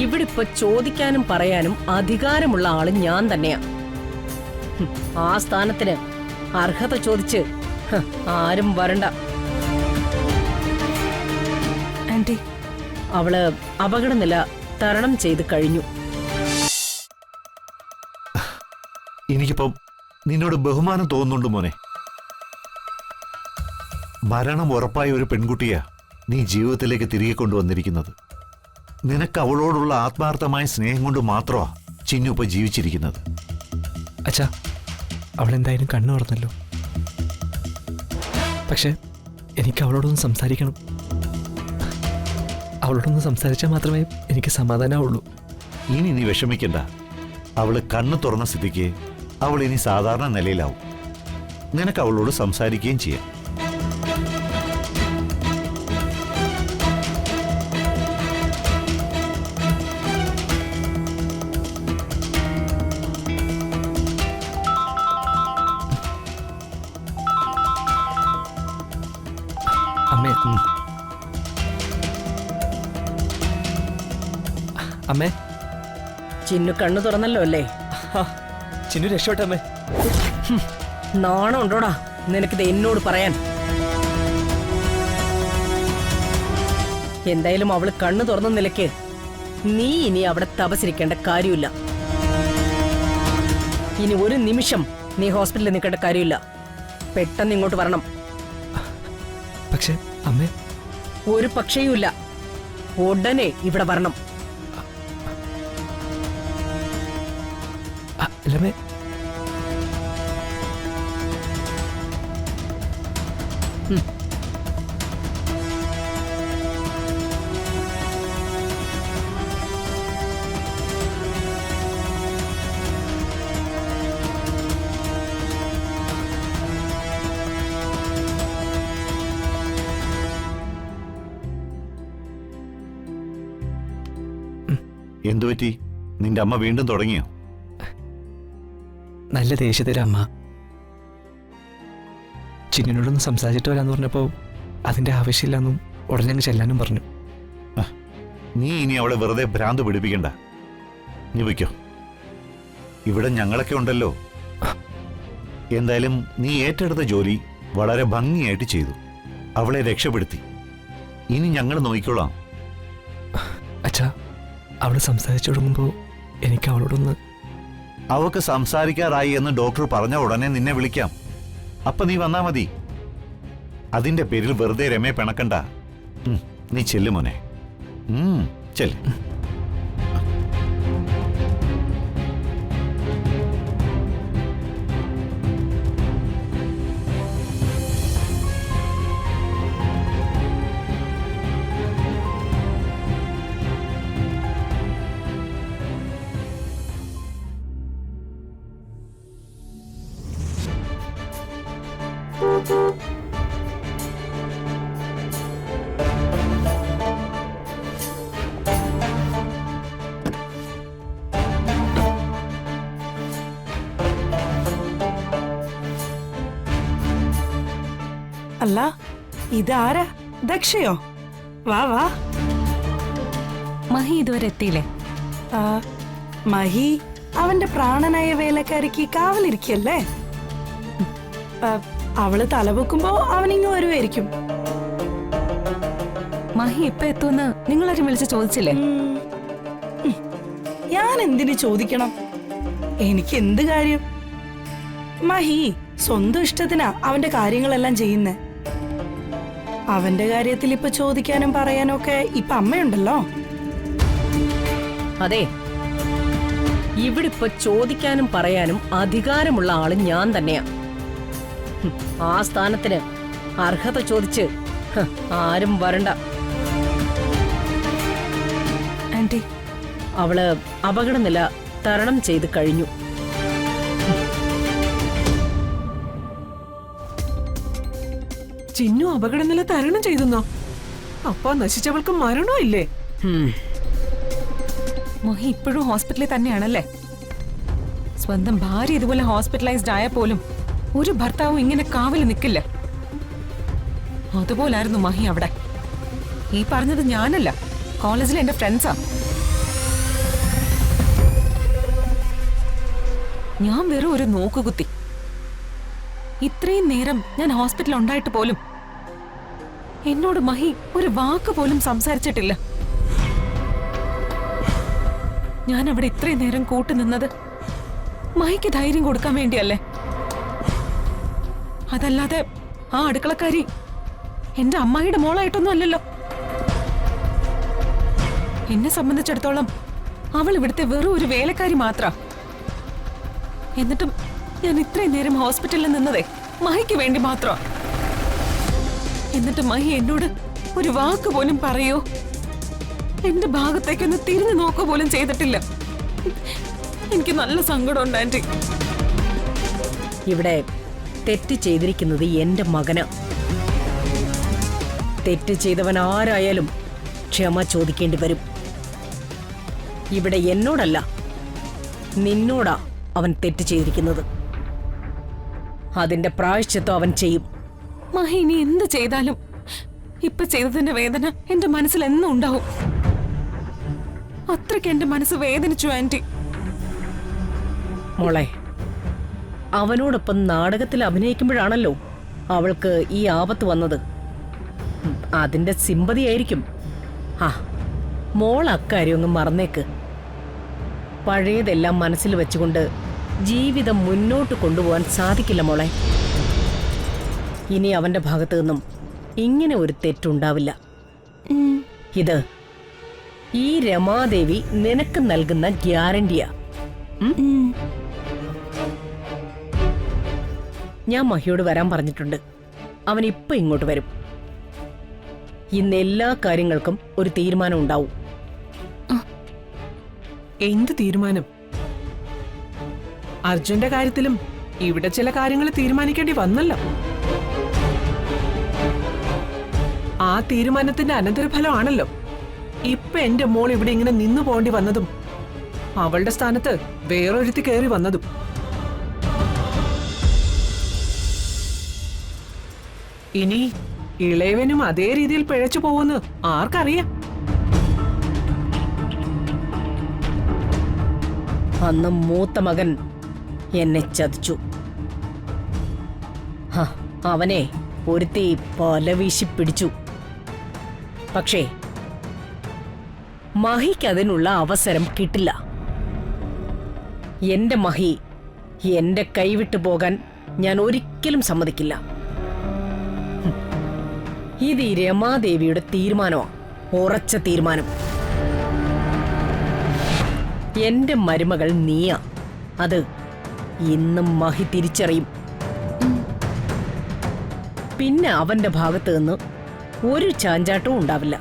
ഇവിടിപ്പോ ചോദിക്കാനും പറയാനും അധികാരമുള്ള ആള് ഞാൻ തന്നെയാ. ആ സ്ഥാനത്തിന് അർഹത ചോദിച്ച് ആരും വരണ്ട. ആന്റി, അവള് അപകടനില തരണം ചെയ്ത് കഴിഞ്ഞു. എനിക്കിപ്പം നിന്നോട് ബഹുമാനം തോന്നുന്നുണ്ട് മോനെ. മരണം ഉറപ്പായ ഒരു പെൺകുട്ടിയാ നീ ജീവിതത്തിലേക്ക് തിരികെ കൊണ്ടുവന്നിരിക്കുന്നത്. നിനക്ക് അവളോടുള്ള ആത്മാർത്ഥമായ സ്നേഹം കൊണ്ട് മാത്രമാ ചിന്നു ഇപ്പൊ ജീവിച്ചിരിക്കുന്നത്. അച്ഛാ, അവളെന്തായാലും കണ്ണു തുറന്നല്ലോ. പക്ഷെ എനിക്ക് അവളോടൊന്ന് സംസാരിക്കണം. അവളോടൊന്ന് സംസാരിച്ചാൽ മാത്രമേ എനിക്ക് സമാധാനമാവുള്ളൂ. ഇനി നീ വിഷമിക്കണ്ട. അവള് കണ്ണു തുറന്ന സ്ഥിതിക്ക് അവൾ ഇനി സാധാരണ നിലയിലാവും. നിനക്ക് അവളോട് സംസാരിക്കുകയും ചെയ്യാം. അമ്മേ, അമ്മേ. ചിന്നു കണ്ണു തുറന്നല്ലോ അല്ലേ? ചിന്നു രക്ഷപ്പെട്ടമ്മേ. നാണം ഉണ്ടോടാ നിനക്കിത് എന്നോട് പറയാൻ? എന്തായാലും അവള് കണ്ണു തുറന്ന നിലയ്ക്ക് നീ ഇനി അവിടെ തപസിരിക്കേണ്ട കാര്യമില്ല. ഇനി ഒരു നിമിഷം നീ ഹോസ്പിറ്റലിൽ നിൽക്കേണ്ട കാര്യമില്ല. പെട്ടെന്ന് ഇങ്ങോട്ട് വരണം. പക്ഷെ അമ്മേ. ഒരു പക്ഷേയുമില്ല, ഉടനെ ഇവിടെ വരണം. അല്ലമ്മേ. എന്തുപറ്റി? നിന്റെ അമ്മ വീണ്ടും തുടങ്ങിയോ? നല്ല ദേഷ്യത്തില അമ്മ. ചിന്നിനോടൊന്ന് സംസാരിച്ചിട്ട് വരാന്ന് പറഞ്ഞപ്പോ അതിന്റെ ആവശ്യമില്ലെന്നും ഉടനെ ചെല്ലാനും പറഞ്ഞു. നീ ഇനി അവളെ വെറുതെ ഭ്രാന്ത് പിടിപ്പിക്കണ്ട. നീ വയ്ക്കോ, ഇവിടെ ഞങ്ങളൊക്കെ ഉണ്ടല്ലോ. എന്തായാലും നീ ഏറ്റെടുത്ത ജോലി വളരെ ഭംഗിയായിട്ട് ചെയ്തു. അവളെ രക്ഷപ്പെടുത്തി. ഇനി ഞങ്ങൾ നോക്കിക്കോളാം. അച്ഛാ, അവള് സംസാരിച്ചു തുടങ്ങുമ്പോ എനിക്ക് അവളോടൊന്ന്. അവക്ക് സംസാരിക്കാറായി എന്ന് ഡോക്ടർ പറഞ്ഞ ഉടനെ നിന്നെ വിളിക്കാം. അപ്പൊ നീ വന്നാ മതി. അതിന്റെ പേരിൽ വെറുതെ രമയെ പിണക്കണ്ട. നീ ചെല്ലു മോനെ, ചെല്ല്. അല്ല, ഇതാരാ? ദക്ഷയോ? വാ വാ. മഹി ഇതുവരെ എത്തിയില്ലേ? മഹി അവന്റെ പ്രാണനായ വേലക്കാരിക്ക് കാവലിരിക്കല്ലേ. അവള് തലപൊക്കുമ്പോ അവനിങ്ങ് വരുമായിരിക്കും. മഹി ഇപ്പൊ എത്തുമെന്ന് നിങ്ങളാരും വിളിച്ച് ചോദിച്ചില്ലേ? ഞാൻ എന്തിനു ചോദിക്കണം? എനിക്ക് എന്ത് കാര്യം? മഹി സ്വന്തം ഇഷ്ടത്തിനാ അവന്റെ കാര്യങ്ങളെല്ലാം ചെയ്യുന്നേ. അവന്റെ കാര്യത്തിൽ ഇപ്പൊ ചോദിക്കാനും പറയാനും ഒക്കെ ഇപ്പൊ അമ്മയുണ്ടല്ലോ. അതെ, ഇവിടിപ്പോ ചോദിക്കാനും പറയാനും അധികാരമുള്ള ആള് ഞാൻ തന്നെയാ. ആ സ്ഥാനത്തിന് അർഹത ചോദിച്ച് ആരും വരണ്ട. ആന്റി, അവള് അപകടനില തരണം ചെയ്ത് കഴിഞ്ഞു. ചിന്നു അപകടനില തരണം ചെയ്തെന്നോ? അപ്പ നശിച്ചവൾക്ക് മരണോ ഇല്ലേ? മഹി ഇപ്പോഴും ഹോസ്പിറ്റലിൽ തന്നെയാണല്ലേ? സ്വന്തം ഭാര്യ ഇതുപോലെ ഹോസ്പിറ്റലൈസ്ഡ് ആയ പോലും ഒരു ഭർത്താവും ഇങ്ങനെ കാവല് നിൽക്കില്ല. അതുപോലായിരുന്നു മഹി അവിടെ. ഈ പറഞ്ഞത് ഞാനല്ല, കോളേജിലെ എന്റെ ഫ്രണ്ട്സാ. ഞാൻ വെറും ഒരു നോക്കുകുത്തി. ഇത്രയും നേരം ഞാൻ ഹോസ്പിറ്റലിൽ ഉണ്ടായിട്ട് പോലും എന്നോട് മഹി ഒരു വാക്ക് പോലും സംസാരിച്ചിട്ടില്ല. ഞാൻ അവിടെ ഇത്രയും നേരം കൂട്ടുനിന്നത് മഹിക്ക് ധൈര്യം കൊടുക്കാൻ വേണ്ടിയല്ലേ? അതല്ലാതെ ആ അടുക്കളക്കാരി എന്റെ അമ്മായിയുടെ മോളായിട്ടൊന്നും അല്ലല്ലോ. എന്നെ സംബന്ധിച്ചിടത്തോളം അവൾ ഇവിടുത്തെ വെറും ഒരു വേലക്കാരി മാത്ര. എന്നിട്ടും ഞാൻ ഇത്രയും നേരം ഹോസ്പിറ്റലിൽ നിന്നതേ മഹിക്ക് വേണ്ടി മാത്രം. എന്നിട്ട് മഹി എന്നോട് ഒരു വാക്ക് പോലും പറയോ, എന്റെ ഭാഗത്തേക്കൊന്ന് തിരിഞ്ഞു നോക്കുക പോലും ചെയ്തിട്ടില്ല. എനിക്ക് നല്ല സങ്കടമുണ്ട് ആന്റി. ഇവിടെ തെറ്റ് ചെയ്തിരിക്കുന്നത് എന്റെ മകനാ. തെറ്റ് ചെയ്തവൻ ആരായാലും ക്ഷമ ചോദിക്കേണ്ടി വരും. ഇവിടെ എന്നോടല്ല, നിന്നോടാ അവൻ തെറ്റ് ചെയ്തിരിക്കുന്നത്. അതിന്റെ പ്രായശ്ചിത്തം അവൻ ചെയ്യും. മഹി ഇനി എന്ത് ചെയ്താലും ഇപ്പൊ ചെയ്തതിന്റെ വേദന എന്റെ മനസ്സിൽ എന്നും ഉണ്ടാവും. അത്രയ്ക്ക് എന്റെ മനസ്സ് വേദനിച്ചു ആന്റി. മോളെ, അവനോടൊപ്പം നാടകത്തിൽ അഭിനയിക്കുമ്പോഴാണല്ലോ അവൾക്ക് ഈ ആപത്ത് വന്നത്. അതിന്റെ സിമ്പതിയായിരിക്കും. ആ, മോൾ അക്കാര്യം അങ്ങ് മറന്നേക്ക്. പഴയതെല്ലാം മനസ്സിൽ വെച്ചുകൊണ്ട് ജീവിതം മുന്നോട്ട് കൊണ്ടുപോകാൻ സാധിക്കില്ല മോളെ. ഇനി അവന്റെ ഭാഗത്തു നിന്നും ഇങ്ങനെ ഒരു തെറ്റുണ്ടാവില്ല. ഇത് ഈ രമാദേവി നിനക്ക് നൽകുന്ന ഗ്യാരണ്ടിയാ. ഞാൻ മഹിയോട് വരാൻ പറഞ്ഞിട്ടുണ്ട്. അവൻ ഇപ്പൊ ഇങ്ങോട്ട് വരും. ഇന്ന് എല്ലാ കാര്യങ്ങൾക്കും ഒരു തീരുമാനം ഉണ്ടാവും. എന്ത് തീരുമാനം? അർജുന്റെ കാര്യത്തിലും ഇവിടെ ചില കാര്യങ്ങൾ തീരുമാനിക്കേണ്ടി വന്നല്ലോ. ആ തീരുമാനത്തിന്റെ അനന്തരഫലമാണല്ലോ ഇപ്പൊ എന്റെ മോൾ ഇവിടെ ഇങ്ങനെ നിന്നു പോകേണ്ടി വന്നതും അവളുടെ സ്ഥാനത്ത് വേറൊരുത്തി കയറി വന്നതും. ഇനി ഇളയവനും അതേ രീതിയിൽ പിഴച്ചു പോകുന്നു ആർക്കറിയാം? അന്ന് മൂത്ത മകൻ എന്നെ ചതിച്ചു. അവനെ ഒരുത്തി പലവീശി പിടിച്ചു. പക്ഷേ മഹിക്ക് അതിനുള്ള അവസരം കിട്ടില്ല. എന്റെ മഹി എന്റെ കൈവിട്ടു പോകാൻ ഞാൻ ഒരിക്കലും സമ്മതിക്കില്ല. ഇത് ഈ രമാദേവിയുടെ തീരുമാനമാ, ഉറച്ച തീരുമാനം. എന്റെ മരുമകൾ നീയാ. അത് ഇന്നും മഹി തിരിച്ചറിയും. പിന്നെ അവന്റെ ഭാഗത്ത് നിന്ന് ഒരു ചാഞ്ചാട്ടവും ഉണ്ടാവില്ല.